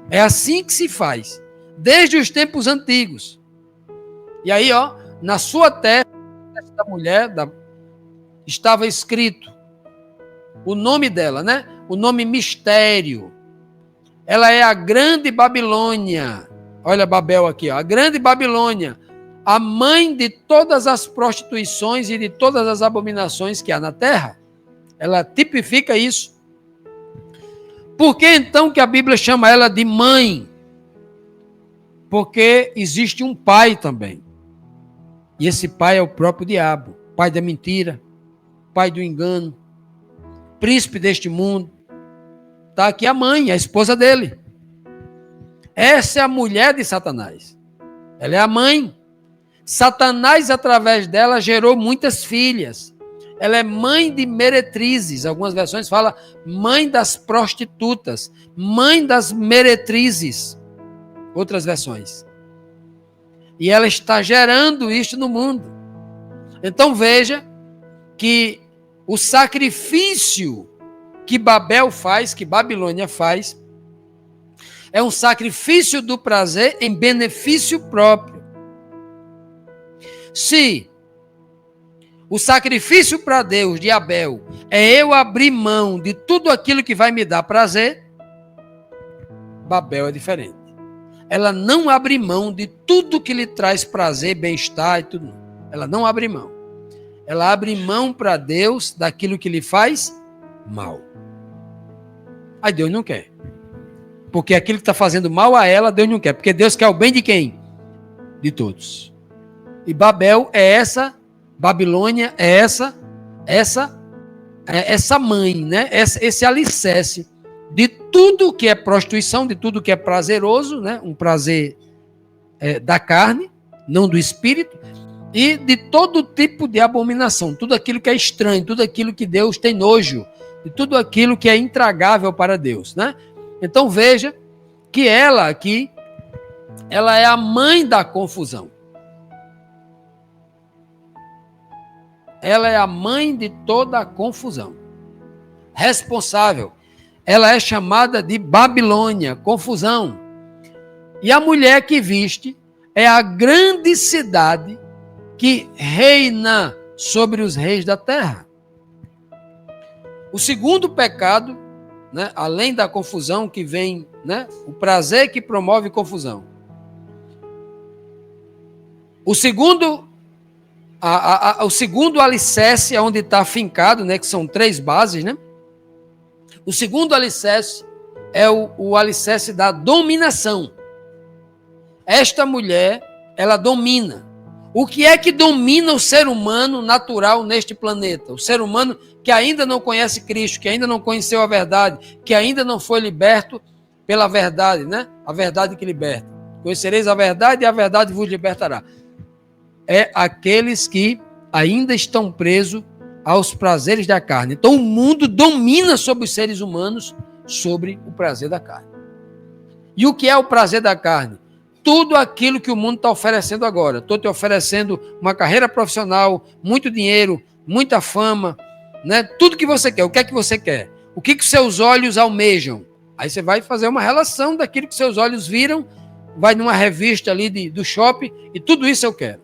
É assim que se faz. Desde os tempos antigos. E aí, ó, na sua testa da mulher, estava escrito o nome dela, né? O nome mistério. Ela é a grande Babilônia. Olha Babel aqui, ó. A grande Babilônia. A mãe de todas as prostituições e de todas as abominações que há na terra. Ela tipifica isso. Por que então que a Bíblia chama ela de mãe? Porque existe um pai também. E esse pai é o próprio diabo. Pai da mentira. Pai do engano. Príncipe deste mundo. Está aqui a mãe, a esposa dele. Essa é a mulher de Satanás. Ela é a mãe. Satanás, através dela, gerou muitas filhas. Ela é mãe de meretrizes. Algumas versões falam mãe das prostitutas, mãe das meretrizes. Outras versões. E ela está gerando isto no mundo. Então veja que o sacrifício que Babel faz, que Babilônia faz, é um sacrifício do prazer em benefício próprio. Se o sacrifício para Deus de Abel é eu abrir mão de tudo aquilo que vai me dar prazer, Babel é diferente. Ela não abre mão de tudo que lhe traz prazer, bem-estar e tudo. Ela não abre mão. Ela abre mão para Deus daquilo que lhe faz mal. Aí Deus não quer. Porque aquilo que está fazendo mal a ela, Deus não quer. Porque Deus quer o bem de quem? De todos. E Babel é essa, Babilônia é essa mãe, né? Esse alicerce de tudo que é prostituição, de tudo que é prazeroso, né? Um prazer da carne, não do espírito, e de todo tipo de abominação, tudo aquilo que é estranho, tudo aquilo que Deus tem nojo, de tudo aquilo que é intragável para Deus, né? Então veja que ela aqui, ela é a mãe da confusão. Ela é a mãe de toda a confusão. Responsável. Ela é chamada de Babilônia, confusão. E a mulher que viste é a grande cidade que reina sobre os reis da terra. O segundo pecado, né, além da confusão que vem, né, o prazer que promove confusão. O segundo, o segundo alicerce, onde está fincado, né, que são 3 bases, né? O segundo alicerce é o alicerce da dominação. Esta mulher, ela domina. O que é que domina o ser humano natural neste planeta? O ser humano que ainda não conhece Cristo, que ainda não conheceu a verdade, que ainda não foi liberto pela verdade, né? A verdade que liberta. Conhecereis a verdade e a verdade vos libertará. É aqueles que ainda estão presos aos prazeres da carne. Então o mundo domina sobre os seres humanos, sobre o prazer da carne. E o que é o prazer da carne? Tudo aquilo que o mundo está oferecendo agora. Estou te oferecendo uma carreira profissional, muito dinheiro, muita fama, né? Tudo que você quer. O que é que você quer? O que seus olhos almejam? Aí você vai fazer uma relação daquilo que seus olhos viram, vai numa revista ali do shopping e tudo isso eu quero,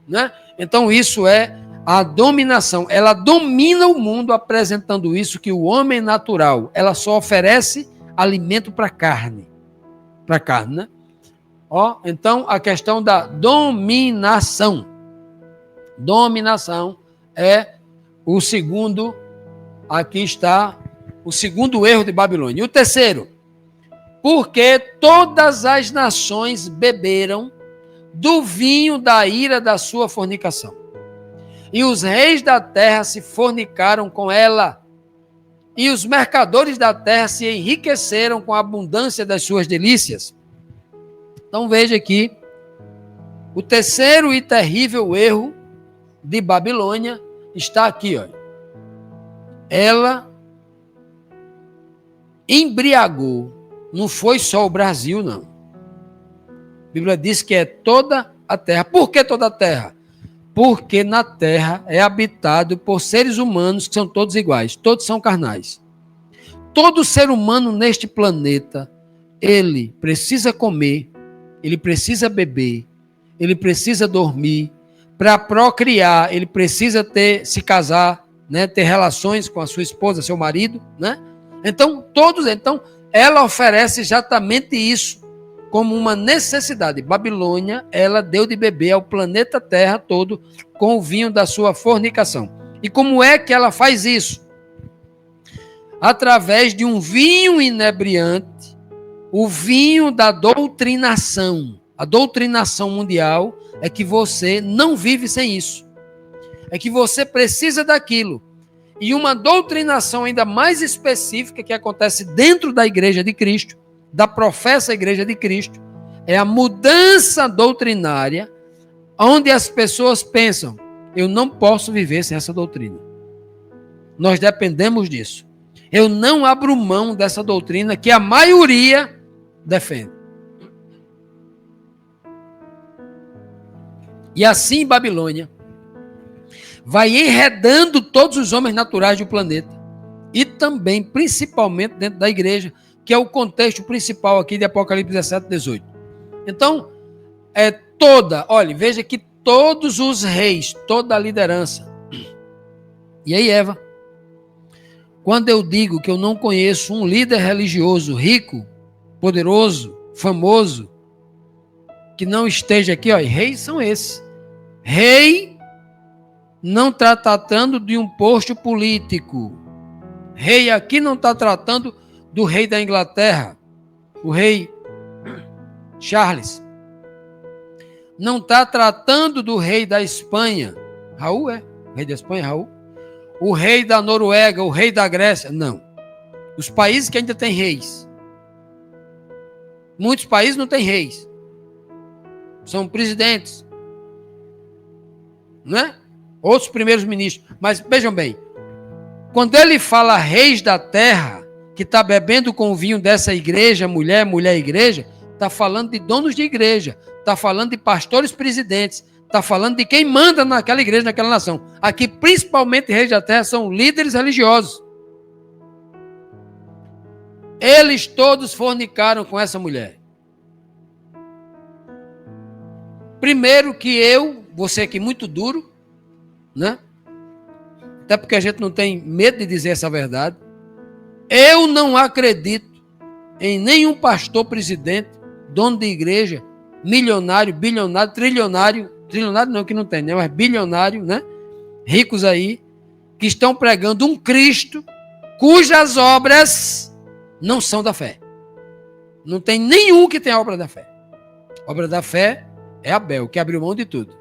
né? Então isso é a dominação. Ela domina o mundo apresentando isso, que o homem natural, ela só oferece alimento para carne. Para carne, né? Então, a questão da dominação. Dominação é o segundo, aqui está, o segundo erro de Babilônia. E o terceiro, porque todas as nações beberam do vinho da ira da sua fornicação. E os reis da terra se fornicaram com ela. E os mercadores da terra se enriqueceram com a abundância das suas delícias. Então veja aqui, o terceiro e terrível erro de Babilônia está aqui, olha. Ela embriagou, não foi só o Brasil, não. A Bíblia diz que é toda a terra. Por que toda a terra? Porque na terra é habitado por seres humanos que são todos iguais, todos são carnais. Todo ser humano neste planeta, ele precisa comer, ele precisa beber, ele precisa dormir, para procriar, ele precisa se casar, né, ter relações com a sua esposa, seu marido, né? Então, ela oferece exatamente isso como uma necessidade. Babilônia, ela deu de beber ao planeta Terra todo com o vinho da sua fornicação. E como é que ela faz isso? Através de um vinho inebriante, o vinho da doutrinação. A doutrinação mundial é que você não vive sem isso. É que você precisa daquilo. E uma doutrinação ainda mais específica que acontece dentro da Igreja de Cristo, da professa Igreja de Cristo, é a mudança doutrinária, onde as pessoas pensam, eu não posso viver sem essa doutrina. Nós dependemos disso. Eu não abro mão dessa doutrina que a maioria defende. E assim Babilônia vai enredando todos os homens naturais do planeta. E também, principalmente dentro da igreja, que é o contexto principal aqui de Apocalipse 17, 18. Então, olha, veja que todos os reis, toda a liderança. E aí, Eva, quando eu digo que eu não conheço um líder religioso rico, poderoso, famoso, que não esteja aqui, ó, reis são esses. Rei não está tratando de um posto político. Rei aqui não está tratando do rei da Inglaterra, o rei Charles. Não está tratando do rei da Espanha. Raul o rei da Espanha, Raul. O rei da Noruega, o rei da Grécia. Não. Os países que ainda têm reis. Muitos países não têm reis. São presidentes. Não é? Outros primeiros ministros. Mas vejam bem, quando ele fala reis da terra, que está bebendo com o vinho dessa igreja, mulher igreja, está falando de donos de igreja, está falando de pastores presidentes, está falando de quem manda naquela igreja, naquela nação. Aqui, principalmente reis da terra, são líderes religiosos. Eles todos fornicaram com essa mulher. Primeiro que você aqui muito duro, né? Até porque a gente não tem medo de dizer essa verdade. Eu não acredito em nenhum pastor presidente, dono de igreja, milionário, bilionário, trilionário não, que não tem, né? Mas bilionário, né? Ricos aí, que estão pregando um Cristo cujas obras não são da fé. Não tem nenhum que tenha a obra da fé. A obra da fé é Abel, que abriu mão de tudo.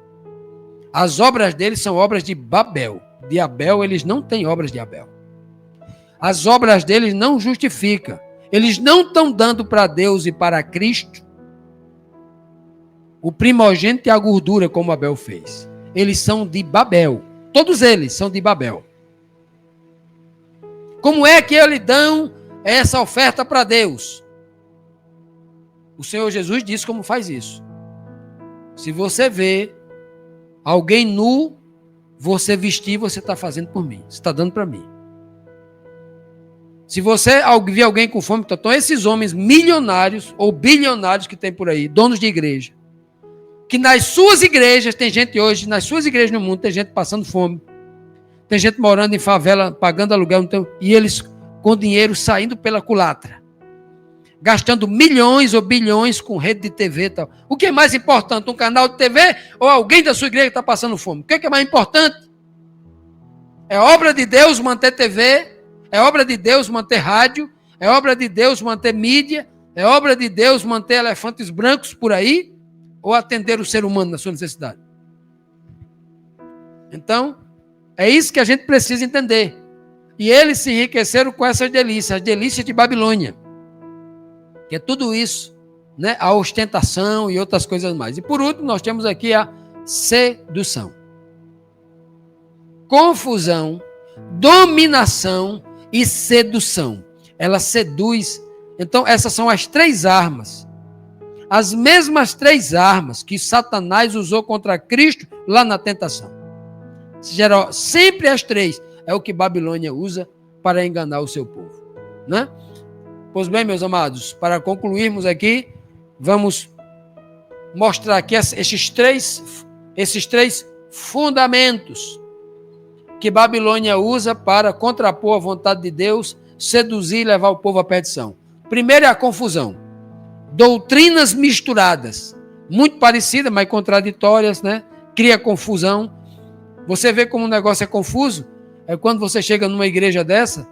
As obras dele são obras de Babel. De Abel, eles não têm obras de Abel. As obras deles não justificam. Eles não estão dando para Deus e para Cristo o primogênito e a gordura, como Abel fez. Eles são de Babel. Todos eles são de Babel. Como é que eles dão essa oferta para Deus? O Senhor Jesus disse como faz isso. Se você vê alguém nu, você vestir, você está fazendo por mim. Você está dando para mim. Se você ver alguém com fome, então esses homens milionários ou bilionários que tem por aí, donos de igreja, que nas suas igrejas, tem gente hoje, nas suas igrejas no mundo, tem gente passando fome. Tem gente morando em favela, pagando aluguel, e eles com dinheiro saindo pela culatra. Gastando milhões ou bilhões com rede de TV e tal. O que é mais importante, um canal de TV ou alguém da sua igreja que está passando fome? O que é mais importante? É obra de Deus manter TV, é obra de Deus manter rádio, é obra de Deus manter mídia, é obra de Deus manter elefantes brancos por aí, ou atender o ser humano na sua necessidade? Então, é isso que a gente precisa entender. E eles se enriqueceram com essas delícias, as delícias de Babilônia. Que é tudo isso, né? A ostentação e outras coisas mais. E por último, nós temos aqui a sedução. Confusão, dominação e sedução. Ela seduz. Então, essas são as três armas. As mesmas três armas que Satanás usou contra Cristo lá na tentação. Sempre as três. É o que Babilônia usa para enganar o seu povo, né? Pois bem, meus amados, para concluirmos aqui, vamos mostrar aqui esses três fundamentos que Babilônia usa para contrapor a vontade de Deus, seduzir e levar o povo à perdição. Primeiro é a confusão. Doutrinas misturadas, muito parecidas, mas contraditórias, né? Cria confusão. Você vê como o negócio é confuso? É quando você chega numa igreja dessa,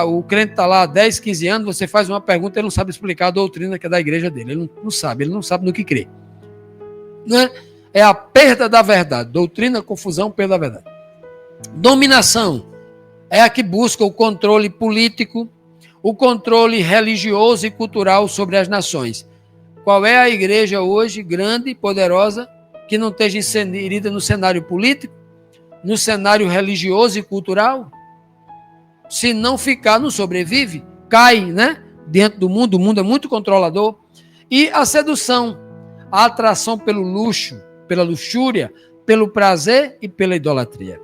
o crente está lá há 10, 15 anos, você faz uma pergunta, ele não sabe explicar a doutrina que é da igreja dele. Ele não sabe no que crê. Né? É a perda da verdade. Doutrina, confusão, perda da verdade. Dominação é a que busca o controle político, o controle religioso e cultural sobre as nações. Qual é a igreja hoje, grande e poderosa, que não esteja inserida no cenário político, no cenário religioso e cultural? Se não ficar, não sobrevive, cai, né? Dentro do mundo, o mundo é muito controlador. E a sedução, a atração pelo luxo, pela luxúria, pelo prazer e pela idolatria.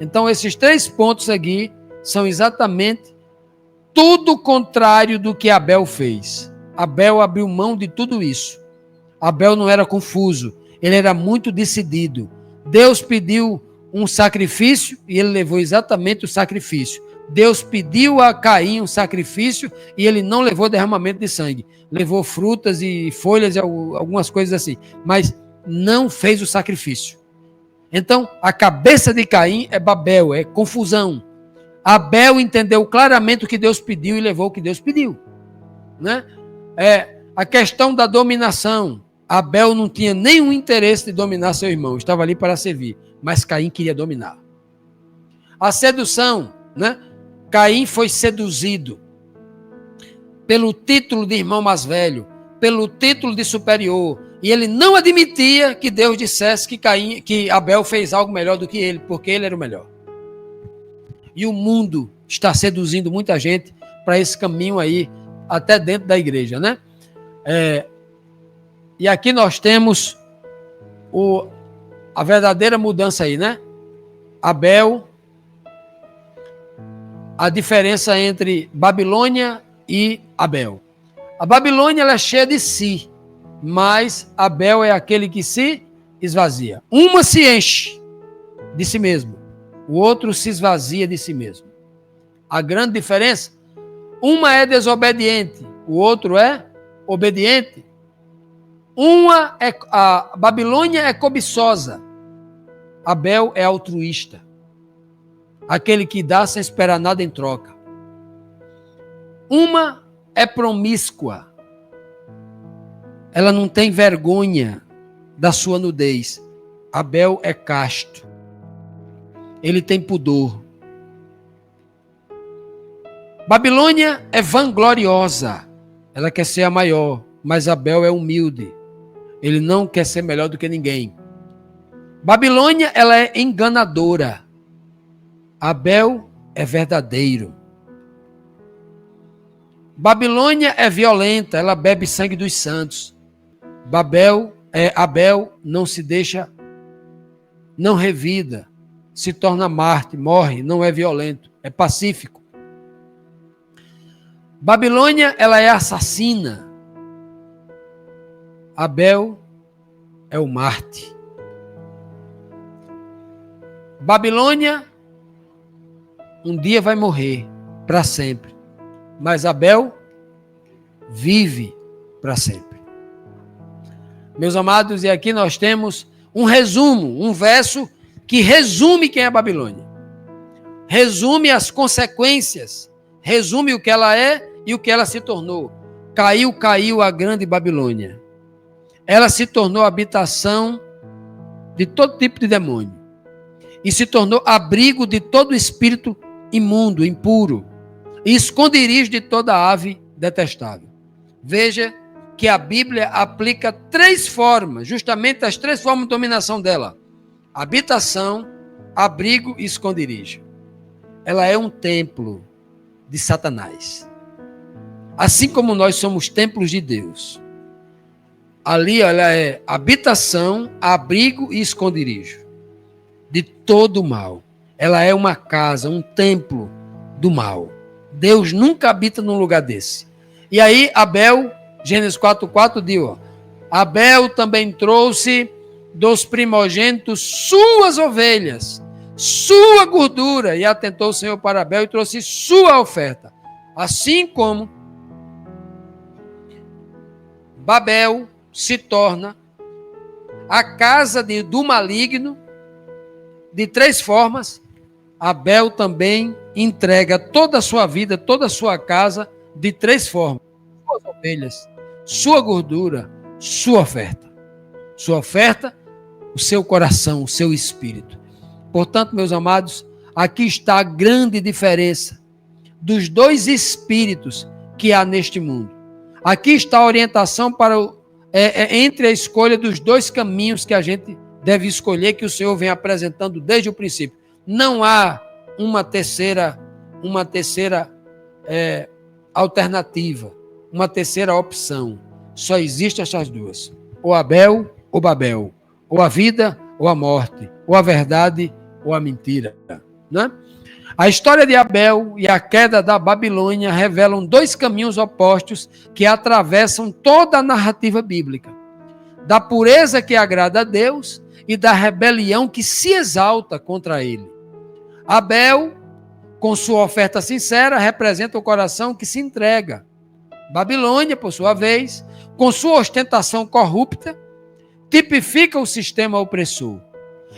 Então, esses três pontos aqui são exatamente tudo o contrário do que Abel fez. Abel abriu mão de tudo isso. Abel não era confuso, ele era muito decidido. Deus pediu um sacrifício e ele levou exatamente o sacrifício. Deus pediu a Caim um sacrifício e ele não levou derramamento de sangue. Levou frutas e folhas e algumas coisas assim, mas não fez o sacrifício. Então, a cabeça de Caim é Babel, é confusão. Abel entendeu claramente o que Deus pediu e levou o que Deus pediu. Né? A questão da dominação. Abel não tinha nenhum interesse de dominar seu irmão, estava ali para servir, mas Caim queria dominar. A sedução, né? Caim foi seduzido pelo título de irmão mais velho, pelo título de superior, e ele não admitia que Deus dissesse que Abel fez algo melhor do que ele, porque ele era o melhor. E o mundo está seduzindo muita gente para esse caminho aí, até dentro da igreja, né? E aqui nós temos a verdadeira mudança aí, né? Abel, a diferença entre Babilônia e Abel. A Babilônia ela é cheia de si, mas Abel é aquele que se esvazia. Uma se enche de si mesmo, o outro se esvazia de si mesmo. A grande diferença, uma é desobediente, o outro é obediente. A Babilônia é cobiçosa, Abel é altruísta, aquele que dá sem esperar nada em troca. Uma é promíscua, ela não tem vergonha da sua nudez. Abel é casto, ele tem pudor. Babilônia é vangloriosa, ela quer ser a maior, mas Abel é humilde, ele não quer ser melhor do que ninguém. Babilônia, ela é enganadora, Abel é verdadeiro. Babilônia é violenta, ela bebe sangue dos santos. Abel não se deixa, não revida, se torna Marte, morre, não é violento, é pacífico. Babilônia, ela é assassina. Abel é o Marte. Babilônia um dia vai morrer para sempre, mas Abel vive para sempre. Meus amados, e aqui nós temos um resumo, um verso que resume quem é a Babilônia. Resume as consequências, resume o que ela é e o que ela se tornou. Caiu a grande Babilônia. Ela se tornou habitação de todo tipo de demônio. E se tornou abrigo de todo espírito imundo, impuro. E esconderijo de toda ave detestável. Veja que a Bíblia aplica 3 formas, justamente as 3 formas de dominação dela. Habitação, abrigo e esconderijo. Ela é um templo de Satanás. Assim como nós somos templos de Deus. Ali ela é habitação, abrigo e esconderijo de todo o mal. Ela é uma casa, um templo do mal. Deus nunca habita num lugar desse. E aí Abel, Gênesis 4:4 diz, Abel também trouxe dos primogênitos suas ovelhas, sua gordura, e atentou o Senhor para Abel e trouxe sua oferta. Assim como Babel se torna a casa do maligno, de 3 formas, Abel também entrega toda a sua vida, toda a sua casa, de 3 formas. Suas ovelhas, sua gordura, sua oferta. Sua oferta, o seu coração, o seu espírito. Portanto, meus amados, aqui está a grande diferença dos 2 espíritos que há neste mundo. Aqui está a orientação para entre a escolha dos 2 caminhos que a gente deve escolher, que o Senhor vem apresentando desde o princípio. Não há uma terceira alternativa, uma terceira opção. Só existem essas 2. Ou Abel ou Babel. Ou a vida ou a morte. Ou a verdade ou a mentira. Né? A história de Abel e a queda da Babilônia revelam 2 caminhos opostos que atravessam toda a narrativa bíblica. Da pureza que agrada a Deus e da rebelião que se exalta contra ele. Abel, com sua oferta sincera, representa o coração que se entrega. Babilônia, por sua vez, com sua ostentação corrupta, tipifica o sistema opressor.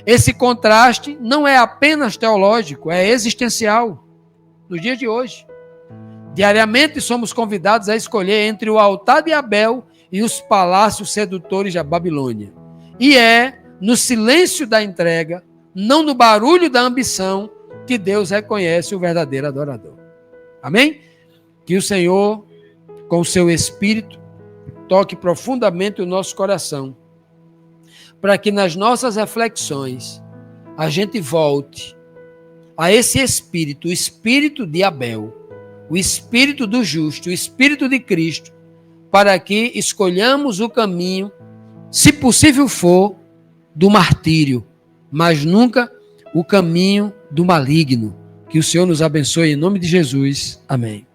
Esse contraste não é apenas teológico, é existencial nos dias de hoje. Diariamente somos convidados a escolher entre o altar de Abel e os palácios sedutores da Babilônia. E é no silêncio da entrega, não no barulho da ambição, que Deus reconhece o verdadeiro adorador. Amém? Que o Senhor, com o seu Espírito, toque profundamente o nosso coração, para que nas nossas reflexões a gente volte a esse Espírito, o Espírito de Abel, o Espírito do justo, o Espírito de Cristo, para que escolhamos o caminho, se possível for, do martírio, mas nunca o caminho do maligno. Que o Senhor nos abençoe em nome de Jesus. Amém.